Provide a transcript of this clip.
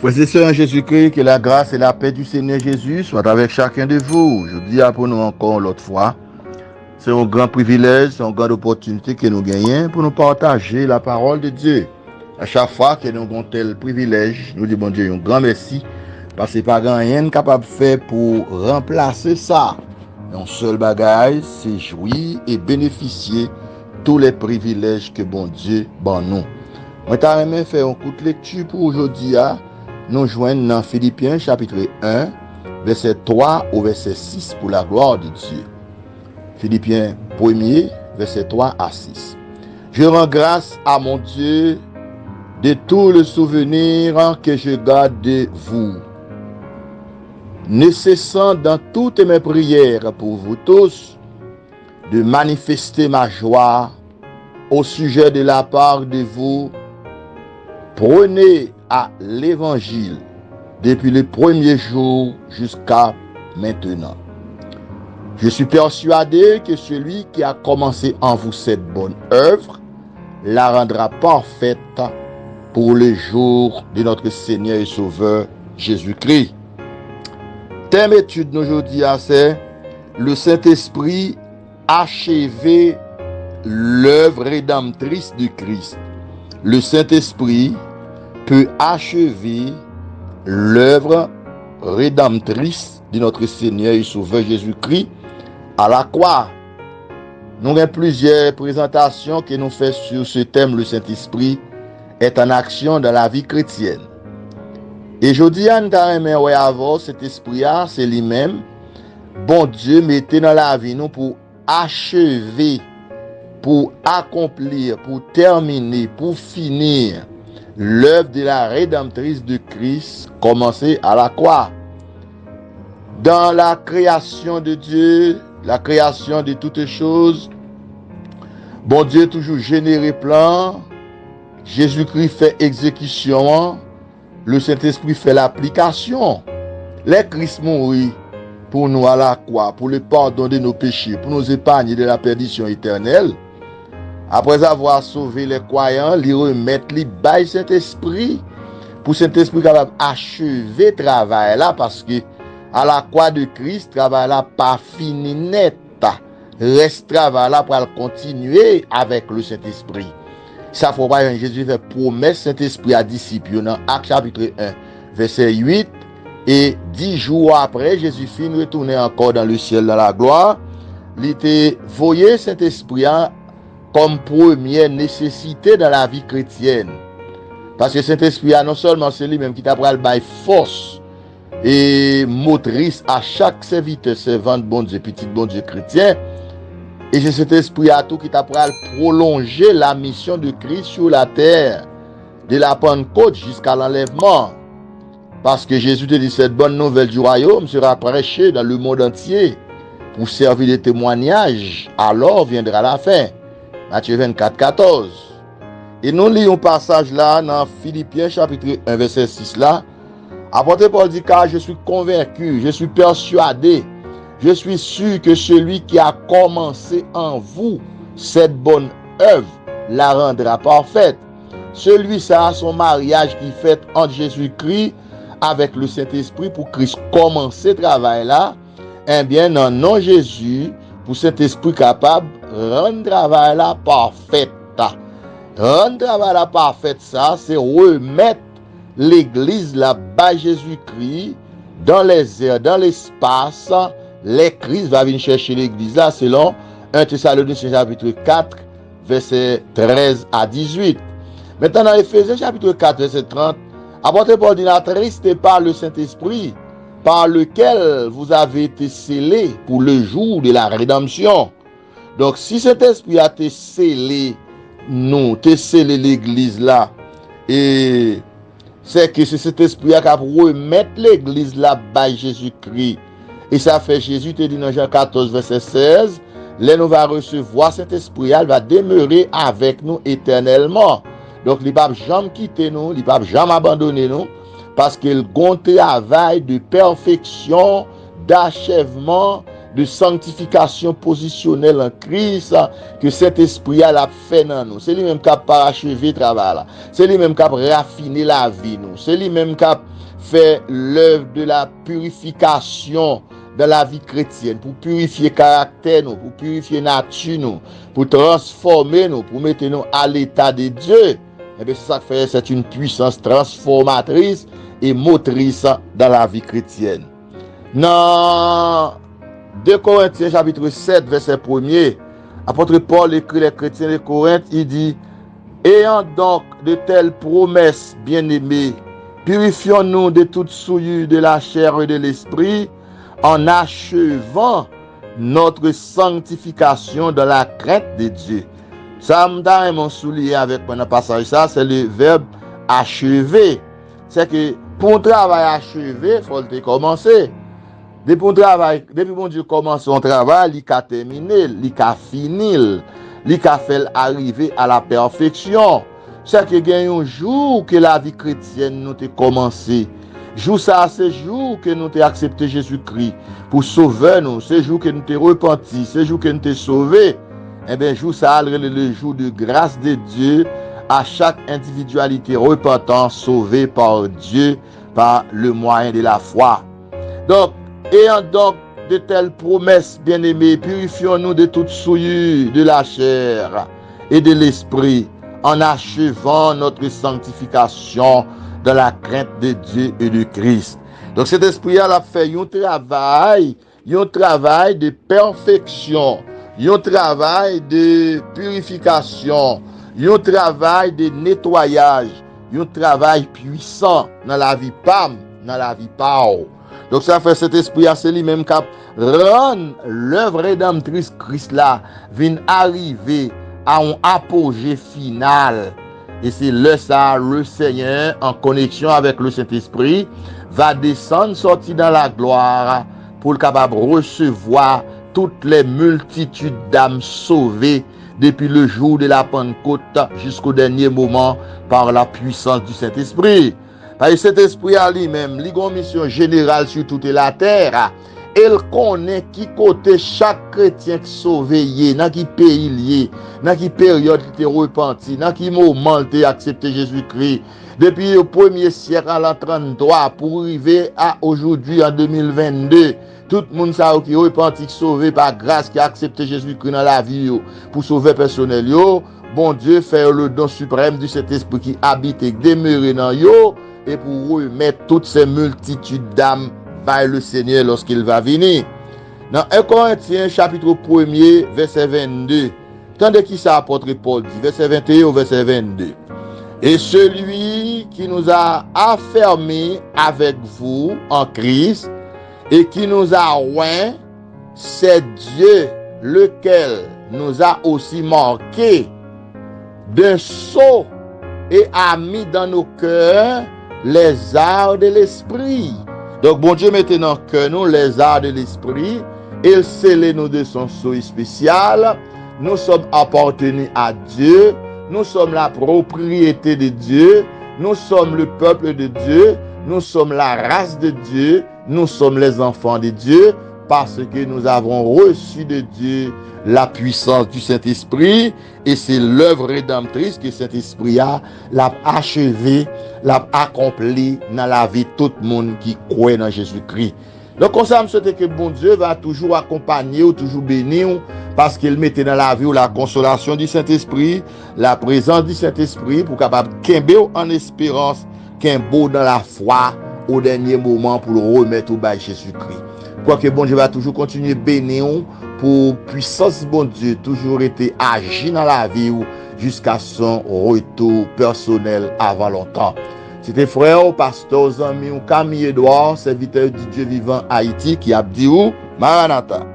Frères et sœurs en Jésus-Christ, que la grâce et la paix du Seigneur Jésus soient avec chacun de vous. Je dis pour nous encore l'autre fois, c'est un grand privilège, c'est une grande opportunité que nous gagnons pour nous partager la parole de Dieu. À chaque fois que nous avons tel privilège, nous disons bon Dieu un grand merci, parce que pas rien capable de faire pour remplacer ça. Un seul bagage, c'est jouir et bénéficier tous les privilèges que bon Dieu ban nous. Moi, je vais faire un coup de lecture pour aujourd'hui. Nous joignons dans Philippiens chapitre 1, verset 3 au verset 6 pour la gloire de Dieu. Philippiens 1er, verset 3 à 6. Je rends grâce à mon Dieu de tout le souvenir que je garde de vous, ne cessant dans toutes mes prières pour vous tous de manifester ma joie au sujet de la part de vous. Prenez à l'évangile depuis le premier jour jusqu'à maintenant. Je suis persuadé que celui qui a commencé en vous cette bonne œuvre la rendra parfaite pour le jour de notre Seigneur et Sauveur Jésus-Christ. Thème étude d'aujourd'hui, c'est le Saint-Esprit achever l'œuvre rédemptrice du Christ. Le Saint-Esprit peut achever l'œuvre rédemptrice de notre Seigneur et Sauveur Jésus-Christ à la croix. Nous avons plusieurs présentations que nous faisons sur ce thème. Le Saint-Esprit est en action dans la vie chrétienne. Et je dis à nous avant cet esprit, c'est lui-même. Bon Dieu mettait dans la vie nous pour achever, pour accomplir, pour terminer, pour finir l'œuvre de la rédemptrice de Christ commencée à la croix. Dans la création de Dieu, la création de toutes choses, bon Dieu toujours généré plan, Jésus-Christ fait exécution, le Saint-Esprit fait l'application. Les Christ mourit pour nous à la croix, pour le pardon de nos péchés, pour nous épargner de la perdition éternelle. Après avoir sauvé les croyants, ils remettent les bails Saint-Esprit pour Saint-Esprit capable achever le travail là, parce que à la croix de Christ, le travail là pas fini net. Reste travail là pour continuer avec le Saint-Esprit. Ça faut pas Jésus fait promesse Saint-Esprit à disciples dans Actes chapitre 1 verset 8, et 10 jours après Jésus finit retourner encore dans le ciel dans la gloire. Il était voyé Saint-Esprit comme première nécessité dans la vie chrétienne. Parce que Saint-Esprit non seulement c'est lui-même qui t'a pris le force et motrice à chaque serviteur, servant de bon Dieu, petit bon Dieu chrétien, et c'est cet esprit à tout qui t'a pris prolonger la mission de Christ sur la terre, de la Pentecôte jusqu'à l'enlèvement. Parce que Jésus te dit cette bonne nouvelle du royaume sera prêchée dans le monde entier pour servir de témoignage, alors viendra la fin. Matthieu 24, 14. Et nous lisons un passage là dans Philippiens chapitre 1 verset 6 là. Apôtre Paul dit, car je suis convaincu, je suis persuadé, je suis sûr que celui qui a commencé en vous cette bonne œuvre la rendra parfaite. Celui-ci a son mariage qui fait entre Jésus-Christ avec le Saint-Esprit pour Christ commencer le travail là. Eh bien, dans le nom de Jésus, pour cet esprit capable rendre le travail là parfait. Rendre le travail là parfait, ça, c'est remettre l'église là bas Jésus-Christ dans les airs, dans l'espace. Les Christ va venir chercher l'église là selon 1 Thessaloniciens chapitre 4 verset 13 à 18. Maintenant dans Éphésiens chapitre 4 verset 30, apôtre Paul dit, n'attristez pas le Saint-Esprit par lequel vous avez été scellés pour le jour de la rédemption. Donc si cet esprit a été scellé, nous, t'es scellé l'église là, et c'est que c'est cet esprit qui a remettre l'église là bas Jésus-Christ. Et ça fait Jésus te dit dans Jean 14 verset 16, là nous va recevoir cet esprit, il va demeurer avec nous éternellement. Donc il ne va jamais quitter nous, il ne va jamais abandonner nous, parce qu'il a un travail de perfection, d'achèvement, de sanctification positionnelle en Christ que cet esprit a la fait dans nous. C'est lui-même qui a parachevé le travail. C'est lui-même qui a raffiné la vie. C'est lui-même qui a fait l'œuvre de la purification dans la vie chrétienne, pour purifier caractère, nous, pour purifier nature, nous, pour transformer nous, pour mettre nous à l'état de Dieu. Et bien, c'est ça que fait, c'est une puissance transformatrice et motrice dans la vie chrétienne. Dans 2 Corinthiens chapitre 7, verset 1er, apôtre Paul écrit les chrétiens de Corinthe, il dit: ayant donc de telles promesses, bien-aimés, purifions-nous de toute souillure de la chair et de l'esprit, en achevant notre sanctification dans la crainte de Dieu. Ça m'a mon soulier avec mon passage, ça c'est le verbe achever. C'est que pour un travail achevé, il faut le commencer. Depuis mon Dieu commence son travail, il a terminé, il a fini, il a fait arriver à la perfection. C'est que il y a un jour que la vie chrétienne nous a commencé. Jour ça, c'est jour que nous avons accepté Jésus-Christ pour sauver nous. C'est jour que nous avons repenti. C'est jour que nous avons sauvé. Eh bien, jour ça, le jour de grâce de Dieu à chaque individualité repentant, sauvée par Dieu, par le moyen de la foi. Donc, ayant donc de telles promesses, bien-aimés, purifions-nous de toute souillure de la chair et de l'esprit, en achevant notre sanctification dans la crainte de Dieu et de Christ. Donc cet esprit-là a fait un travail de perfection, un travail de purification, un travail de nettoyage, un travail puissant dans la vie PAM, dans la vie PAO. Donc ça fait cet esprit-là, c'est lui-même qui rend l'œuvre rédemptrice Christ là, vient arriver à un apogée final. Et c'est le Seigneur, en connexion avec le Saint-Esprit, va descendre, sortir dans la gloire pour le capable recevoir toutes les multitudes d'âmes sauvées depuis le jour de la Pentecôte jusqu'au dernier moment par la puissance du Saint-Esprit. Parce que cet esprit à lui-même, il a une mission générale sur toute la terre. Il connaît qui côté chaque chrétien qui sauvé, dans qui pays lié, dans qui période qui était repenti, dans qui moment il a accepté Jésus-Christ. Depuis le premier siècle à l'an 33 pour arriver à aujourd'hui en 2022. Tout le monde sait qui est repenti, qui sauvé par grâce, qui a accepté Jésus-Christ dans la vie pour sauver personnel. Bon Dieu fait le don suprême de cet esprit qui habite et demeure dans yo et pour remettre toutes ces multitudes d'âmes par le Seigneur lorsqu'il va venir. Dans 1 Corinthiens chapitre 1er verset 22, tandis qui ça apôtre Paul dit, verset 21 au verset 22. Et celui qui nous a affermis avec vous en Christ et qui nous a oint, c'est Dieu lequel nous a aussi marqué d'un sceau et a mis dans nos cœurs les arts de l'esprit. Donc, bon Dieu mettait dans le cœur nous les arts de l'esprit. Il scellait nous de son sceau spécial. Nous sommes appartenus à Dieu. Nous sommes la propriété de Dieu. Nous sommes le peuple de Dieu. Nous sommes la race de Dieu. Nous sommes les enfants de Dieu parce que nous avons reçu de Dieu la puissance du Saint-Esprit et c'est l'œuvre rédemptrice que Saint-Esprit l'a achevé, l'a accompli dans la vie de tout le monde qui croit dans Jésus-Christ. Donc, comme ça, je souhaite que bon Dieu va toujours accompagner ou toujours bénir parce qu'il mettait dans la vie la consolation du Saint-Esprit, la présence du Saint-Esprit pour capable qu'un en espérance, qu'un beau dans la foi au dernier moment pour le remettre au bas Jésus-Christ. Quoique bon Dieu va toujours continuer bénir pour puissance bon Dieu toujours été agi dans la vie jusqu'à son retour personnel avant longtemps. C'était frère, pasteur, ami, Camille Edouard, serviteur du Dieu vivant Haïti qui a dit Maranatha.